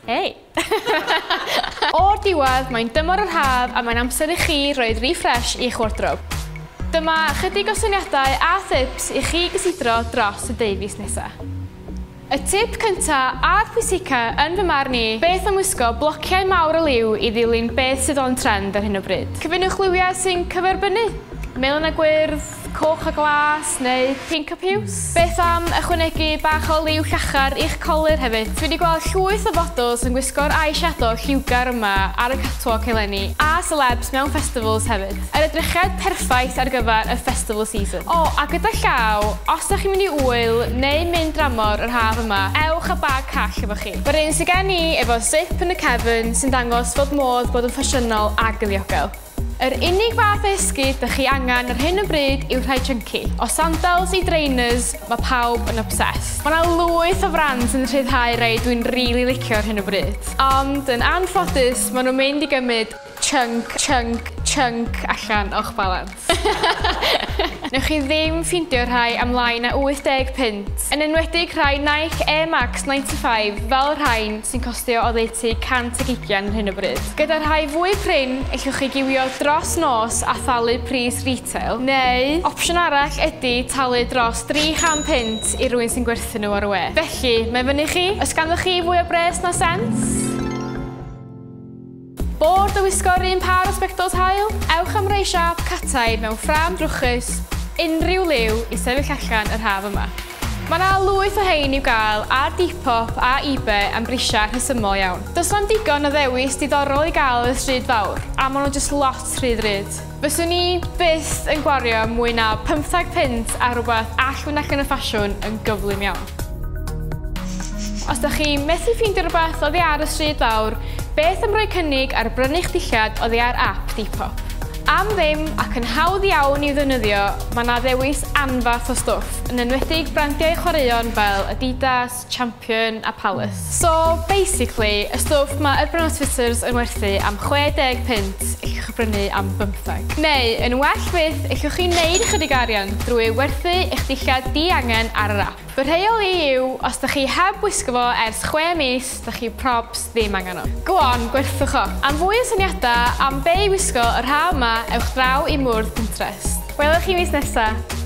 Hei! O'r diwedd, mae'n dymor yr haf a mae'n amser i chi roed refresh i'ch wardrobe. Dyma chydig o syniadau a tips i chi gysidro dros y 2 fis nesaf. Y tip cyntaf a'r pwysica yn fy marn i, beth am wisgo blociau mawr o liw i ddilyn beth sydd o'n trend ar hyn o bryd. Cyfynwch liwiau sy'n cyferbynnu, melyn a gwyrdd, coch a glas neu pink a piws. Beth am ychwanegu bach o liw llachar i'ch colir hefyd. Dwi wedi gweld llwyth o fodels yn gwisgo'r eyeshadow lliwgar yma ar y catwalk eleni a celebs mewn festivals hefyd. Yr edrychiad perffaith ar gyfer y festival season. A gyda llaw, os ydych chi'n mynd i wyl neu mynd dramor yr haf yma, ewch a bag call efo chi. Mae'r un sydd gen i efo zip yn y cefn sy'n dangos fod modd bod yn ffasiynol a gyliogel. Yr unig fath esgyd ydych chi angen ar hyn o bryd yw rhai chunky. O sandals i trainers, mae pawb yn obsessed. Mae yna lwyth o brands yn rhyddhau rei dwi'n rili licio ar hyn o bryd. Ond yn anffodus, maen nhw'n mynd i gymryd chunk allan o'ch balans. Newch chi ddim ffindio rhai amlaen â 80 pint. Yn enwedig rhai Nike Air Max 95 fel rhain sy'n costio oddeutu 120 ar hyn o bryd. Gyda rhai fwy prin, allwch chi giwio dros nos a thalu pris retail, neu opsiwn arall ydy talu dros 300 pint i rywun sy'n gwerthu nhw ar y we. Felly, mae fyny chi, os ganddoch chi fwy o bres na sens? Bored o wisgo'r un par o spectols haul? Ewch am rei siap catau mewn ffram drwchus, unrhyw liw i sefyll allan yr haf yma. Mae yna lwyth o hein i'w gael ar Depop a eBay am brisiau rhesymol iawn. Does na'm digon o ddewis diddorol i gael y stryd fawr, a maen nhw jyst lot rhydd. Fyswn ni byth yn gwario mwy na 15 pint a rhywbeth allwn ac yn y ffasiwn yn gyflym iawn. Os ydych chi methu ffeindio rhywbeth oddi ar y stryd fawr, beth am roi cynnig ar brynu'ch dillad oddi ar app Depop. Am ddim ac yn hawdd iawn i'w ddefnyddio, mae yna ddewis anfath o stwff, yn enwedig brandiau chwaraeon fel Adidas, Champion a Palace. So, basically, y stwff mae Urban Outfitters yn werthu am 60 pint, allwch chi brynu am 15. Neu, yn well byth, allwch chi wneud ychydig arian drwy werthu eich dillad di-angen ar yr app. Fy rheol i yw, os ydych chi heb wisgo fo ers 6 mis, ydych chi probs ddim angen o. Go on, gwerthwch o. Am fwy o syniadau am be i wisgo yr haf yma, ewch draw i mwrdd Pinterest. Welwch chi mis nesaf.